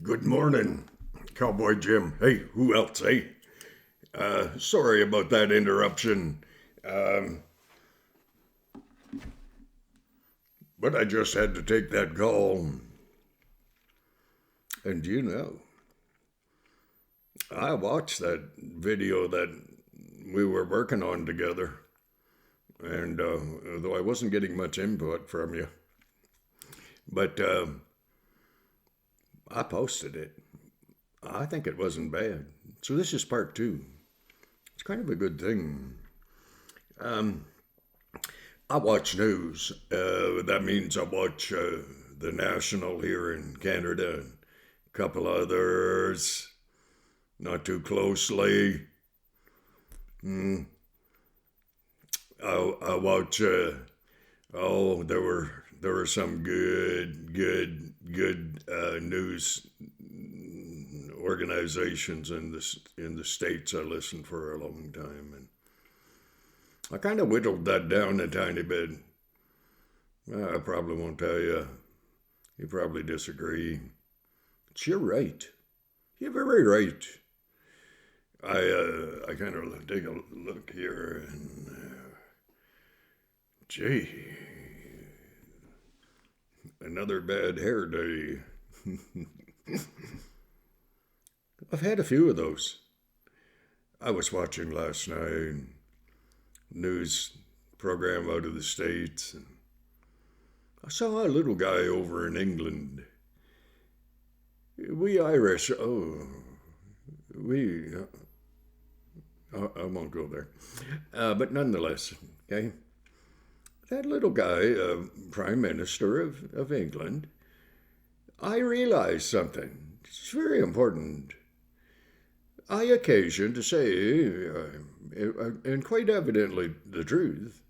Good morning, Cowboy Jim. Hey, who else, hey? Sorry about that interruption, um, but I just had to take that call. And I watched that video that we were working on together, and though I wasn't getting much input from you, but I posted it. I think it wasn't bad. So this is part two. It's kind of a good thing. Um, I watch news. That means I watch the National here in Canada and a couple others, not too closely. Mm, I watch. There were some good news organizations in the states I listened for a long time, and I kind of whittled that down a tiny bit. I probably won't tell you. You probably disagree. But you're right. You're very right. I kind of take a look here, and gee, another bad hair day. I've had a few of those. I was watching last night news program out of the states, and I saw a little guy over in England. We Irish, we, I won't go there. But nonetheless, okay, that little guy, Prime Minister of England, I realized something. It's very important. I occasion to say, and quite evidently the truth,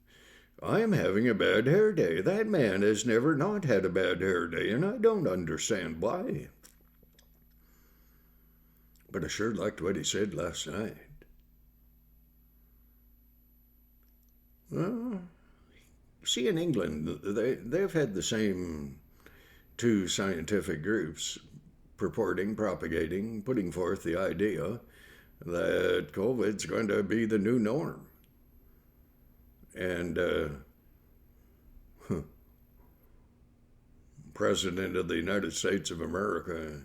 I am having a bad hair day. That man has never not had a bad hair day, and I don't understand why. But I sure liked what he said last night. Well, see, in England, they've had the same two scientific groups purporting, propagating, putting forth the idea that COVID's going to be the new norm. And President of the United States of America,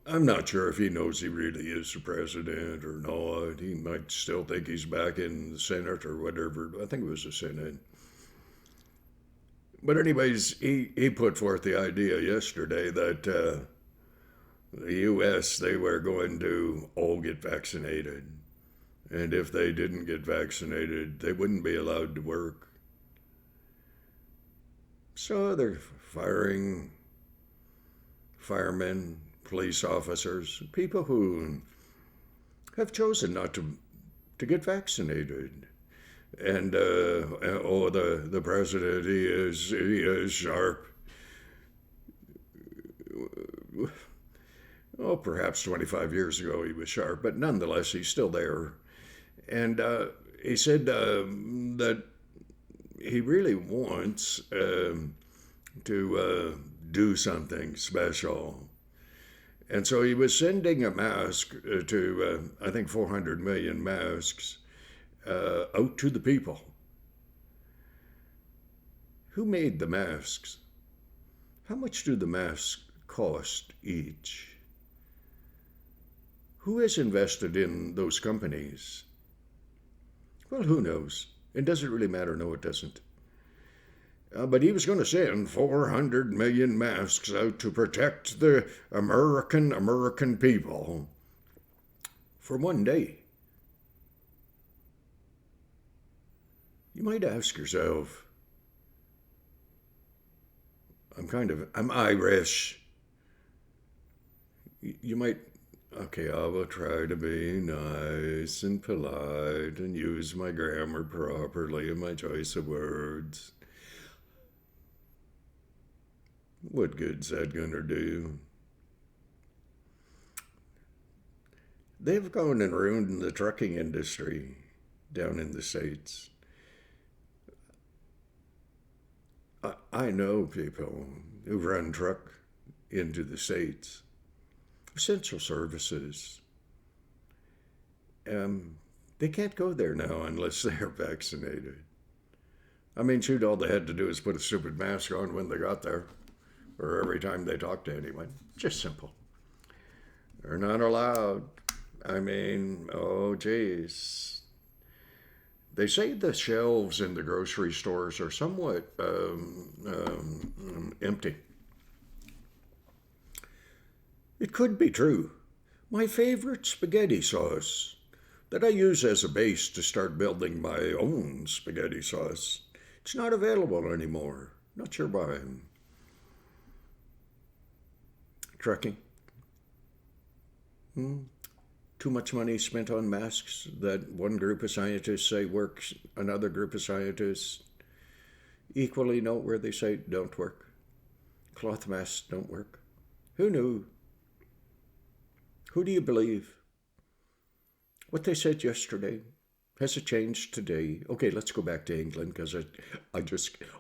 I'm not sure if he knows he really is the president or not. He might still think he's back in the Senate or whatever. I think it was the Senate. But anyways, he put forth the idea yesterday that the U.S., they were going to all get vaccinated. And if they didn't get vaccinated, they wouldn't be allowed to work. So they're firing firemen, police officers, people who have chosen not to get vaccinated. And the president, he is sharp. Oh, perhaps 25 years ago he was sharp, but nonetheless he's still there. And he said that he really wants to do something special. And so he was sending a mask to, I think, 400 million masks out to the people. Who made the masks? How much do the masks cost each? Who has invested in those companies? Well, who knows? It doesn't really matter. No, it doesn't. But he was going to send 400 million masks out to protect the American people for one day. You might ask yourself, I'm Irish. You might, okay, I will try to be nice and polite and use my grammar properly and my choice of words. What good's that gonna do? They've gone and ruined the trucking industry down in the States. I know people who run truck into the States. Essential services. They can't go there now unless they're vaccinated. I mean, shoot, all they had to do is put a stupid mask on when they got there, or every time they talked to anyone. Just simple. They're not allowed. I mean, oh, geez. They say the shelves in the grocery stores are somewhat empty. It could be true. My favorite spaghetti sauce that I use as a base to start building my own spaghetti sauce, it's not available anymore. Not sure why. Trucking. Too much money spent on masks that one group of scientists say works, another group of scientists equally noteworthy say don't work. Cloth masks don't work. Who knew? Who do you believe? What they said yesterday, has it changed today? Okay, let's go back to England because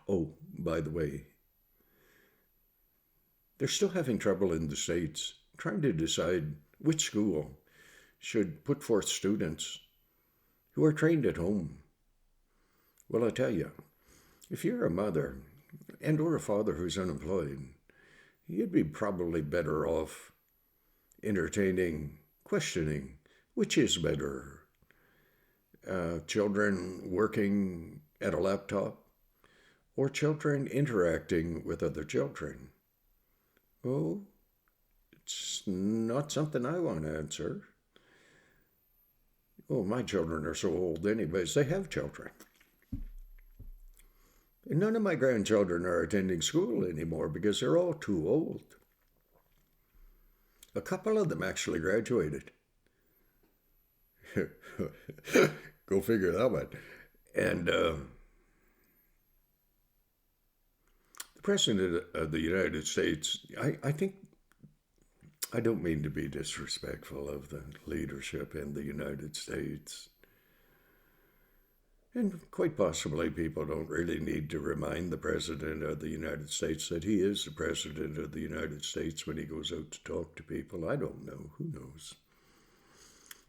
oh, by the way, they're still having trouble in the States trying to decide which school should put forth students who are trained at home. Well, I tell you, if you're a mother and or a father who's unemployed, you'd be probably better off entertaining, questioning, which is better? Children working at a laptop or children interacting with other children? Oh, it's not something I want to answer. Oh, my children are so old anyways, they have children. And none of my grandchildren are attending school anymore because they're all too old. A couple of them actually graduated. Go figure that one. And the President of the United States, I think, I don't mean to be disrespectful of the leadership in the United States. And quite possibly people don't really need to remind the President of the United States that he is the President of the United States when he goes out to talk to people. I don't know. Who knows?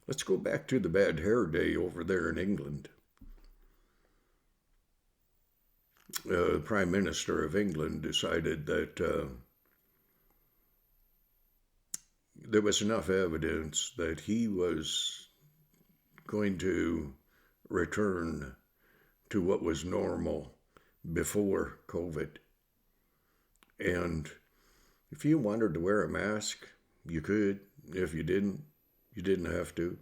Let's go back to the bad hair day over there in England. The Prime Minister of England decided that there was enough evidence that he was going to return to what was normal before COVID. And if you wanted to wear a mask, you could. If you didn't have to.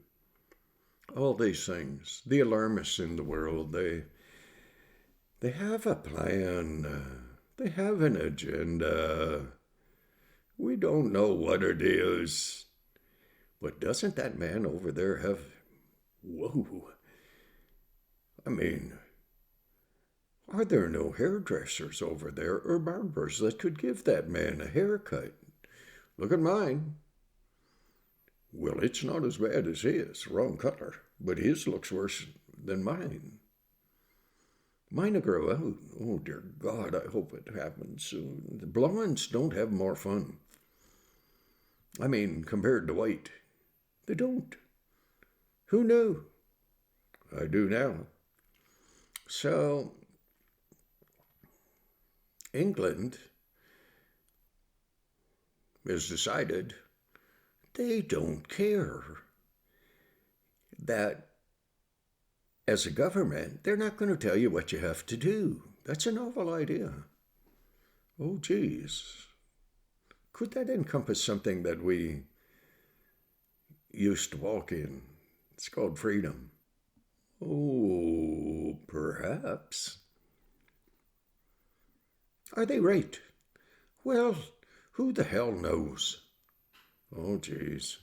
All these things. The alarmists in the world, they have a plan. They have an agenda. We don't know what it is. But doesn't that man over there have... Whoa. I mean, are there no hairdressers over there or barbers that could give that man a haircut? Look at mine. Well, it's not as bad as his, wrong color, but his looks worse than mine. Mine will grow out. Oh, dear God, I hope it happens soon. The blondes don't have more fun. I mean, compared to white, they don't. Who knew? I do now. So, England has decided they don't care that as a government, they're not going to tell you what you have to do. That's a novel idea. Oh, geez. Could that encompass something that we used to walk in? It's called freedom. Oh, perhaps. Are they right? Well, who the hell knows? Oh, geez.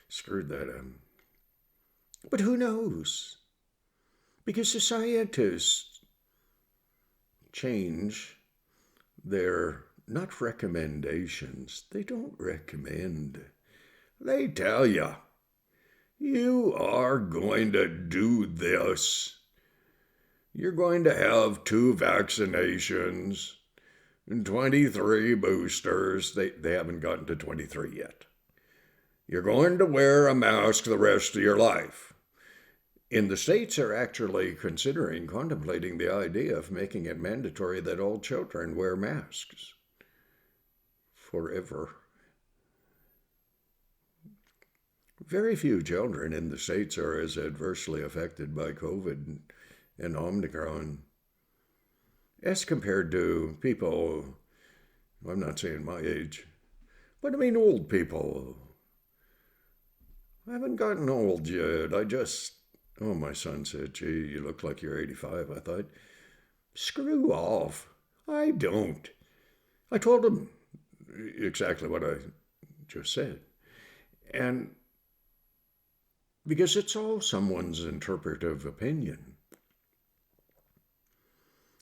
Screwed that up. But who knows? Because the scientists change their, not recommendations. They don't recommend. They tell you, you are going to do this. You're going to have 2 vaccinations. 23 boosters. They haven't gotten to 23 yet. You're going to wear a mask the rest of your life. In the States, are actually contemplating the idea of making it mandatory that all children wear masks forever. Very few children in the States are as adversely affected by COVID and Omicron as compared to people, I'm not saying my age, but I mean old people. I haven't gotten old yet. My son said, gee, you look like you're 85. I thought, screw off. I don't. I told him exactly what I just said. And because it's all someone's interpretive opinion.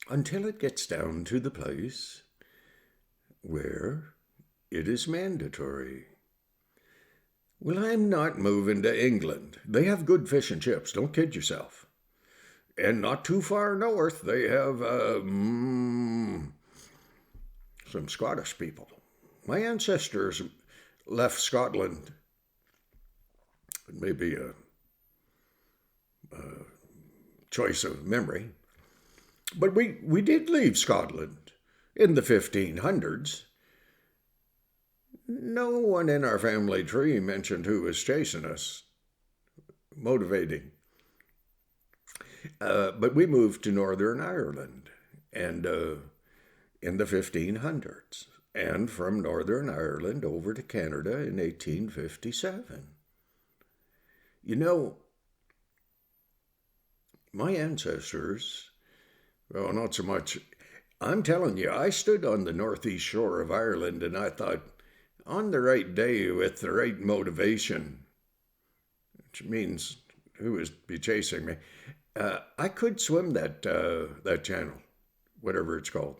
Until it gets down to the place where it is mandatory. Well, I'm not moving to England. They have good fish and chips. Don't kid yourself. And not too far north, they have some Scottish people. My ancestors left Scotland. Maybe a choice of memory. But we did leave Scotland in the 1500s. No one in our family tree mentioned who was chasing us, motivating. But we moved to Northern Ireland and in the 1500s, and from Northern Ireland over to Canada in 1857. You know, my ancestors, well, not so much. I'm telling you, I stood on the northeast shore of Ireland and I thought, on the right day with the right motivation, which means who would be chasing me, I could swim that channel, whatever it's called.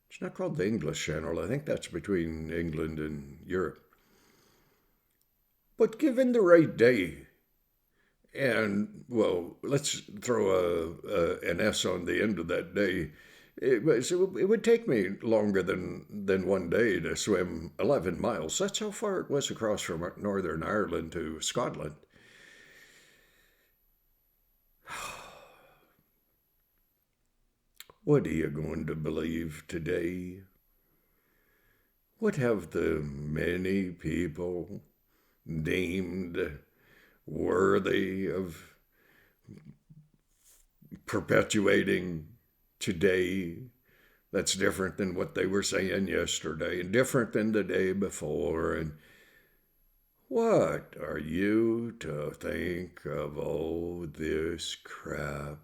It's not called the English Channel. I think that's between England and Europe. But given the right day, and, well, let's throw an S on the end of that day, it would take me longer than one day to swim 11 miles. That's how far it was across from Northern Ireland to Scotland. What are you going to believe today? What have the many people deemed worthy of perpetuating today that's different than what they were saying yesterday and different than the day before? And what are you to think of all this crap?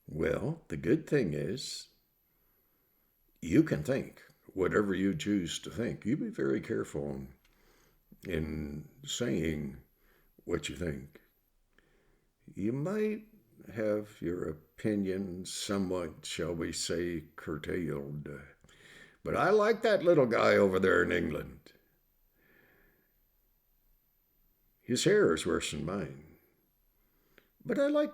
Well, the good thing is you can think whatever you choose to think. You be very careful in saying what you think. You might have your opinion somewhat, shall we say, curtailed. But I like that little guy over there in England. His hair is worse than mine. But I like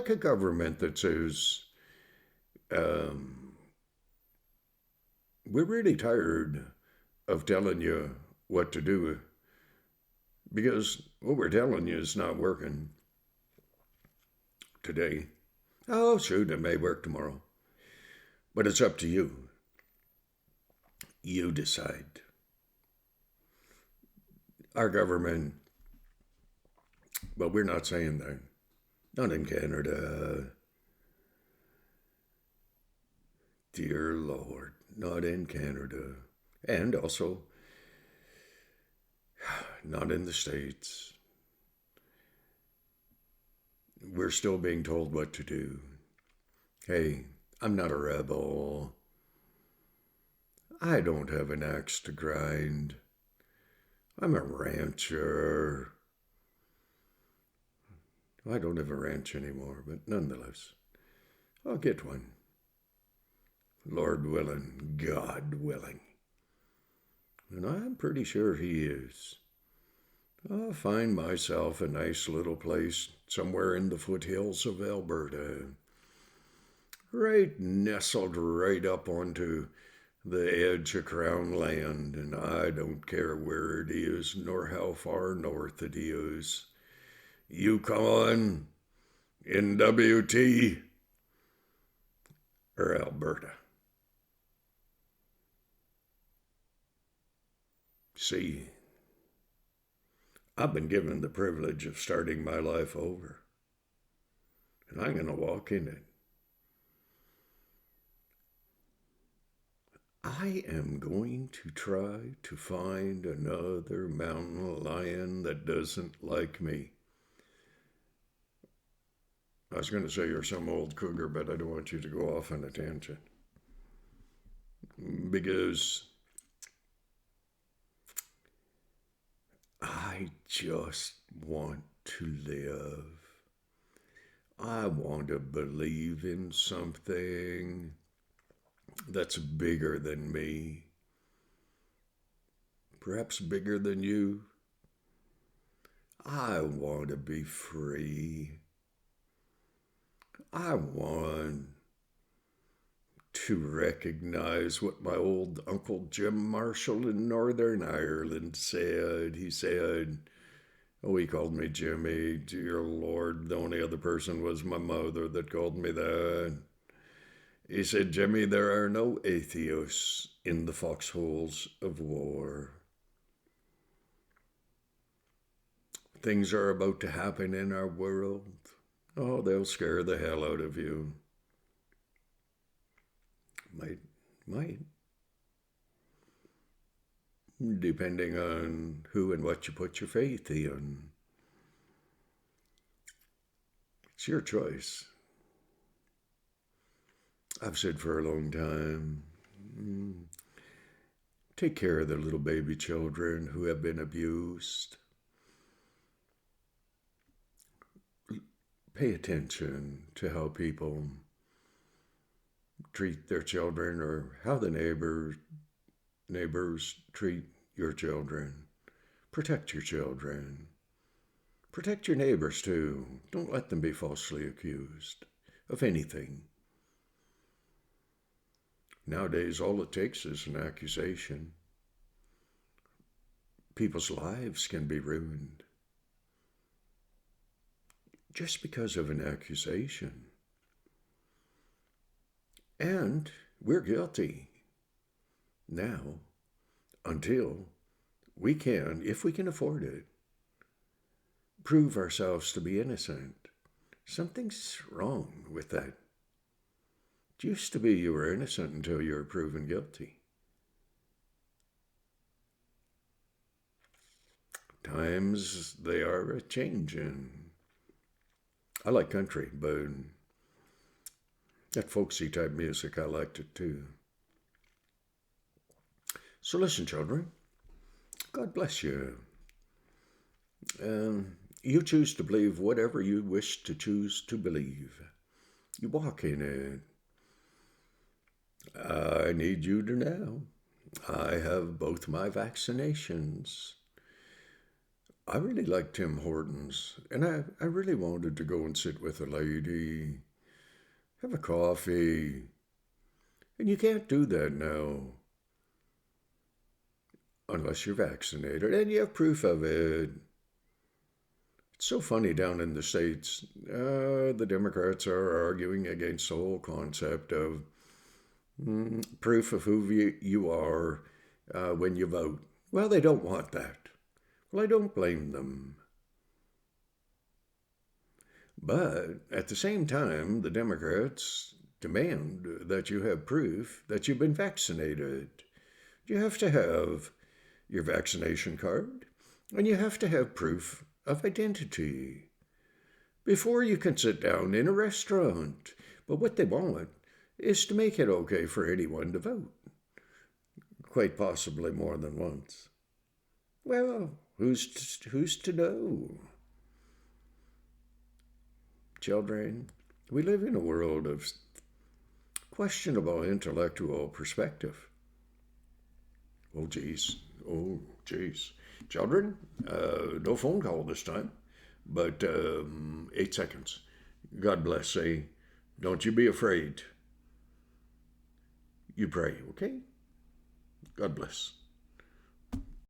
a government that says, we're really tired of telling you what to do because what we're telling you is not working today. Oh, shoot, it may work tomorrow. But it's up to you. You decide. Our government, well, we're not saying that. Not in Canada. Dear Lord, not in Canada. And also, not in the States. We're still being told what to do. Hey, I'm not a rebel. I don't have an axe to grind. I'm a rancher. I don't have a ranch anymore, but nonetheless, I'll get one. Lord willing, God willing. And I'm pretty sure he is. I'll find myself a nice little place somewhere in the foothills of Alberta. right nestled right up onto the edge of Crown land, and I don't care where it is, nor how far north it is. Yukon, NWT, or Alberta. See, I've been given the privilege of starting my life over, and I'm going to walk in it. I am going to try to find another mountain lion that doesn't like me. I was going to say you're some old cougar, but I don't want you to go off on a tangent. Because I just want to live. I want to believe in something that's bigger than me. Perhaps bigger than you. I want to be free. I want to recognize what my old Uncle Jim Marshall in Northern Ireland said. He said, oh, he called me Jimmy. Dear Lord, the only other person was my mother that called me that. He said, Jimmy, there are no atheists in the foxholes of war. Things are about to happen in our world. Oh, they'll scare the hell out of you. Might. Depending on who and what you put your faith in. It's your choice. I've said for a long time, take care of the little baby children who have been abused. Pay attention to how people treat their children or how the neighbors treat your children. Protect your children. Protect your neighbors too. Don't let them be falsely accused of anything. Nowadays, all it takes is an accusation. People's lives can be ruined just because of an accusation. And we're guilty now until we can, if we can afford it, prove ourselves to be innocent. Something's wrong with that. It used to be you were innocent until you were proven guilty. Times they are a-changing. I like country, but that folksy type music, I liked it too. So listen, children, God bless you. You choose to believe whatever you wish to choose to believe. You walk in it. I need you to know I have both my vaccinations. I really like Tim Hortons, and I really wanted to go and sit with a lady, have a coffee, and you can't do that now unless you're vaccinated and you have proof of it. It's so funny down in the States, the Democrats are arguing against the whole concept of proof of who you are when you vote. Well, they don't want that. Well, I don't blame them. But at the same time, the Democrats demand that you have proof that you've been vaccinated. You have to have your vaccination card, and you have to have proof of identity before you can sit down in a restaurant. But what they want is to make it okay for anyone to vote, quite possibly more than once. Well, who's to know? Children, we live in a world of questionable intellectual perspective. Oh, geez. Children, no phone call this time, but 8 seconds. God bless, say, don't you be afraid you pray, okay? God bless.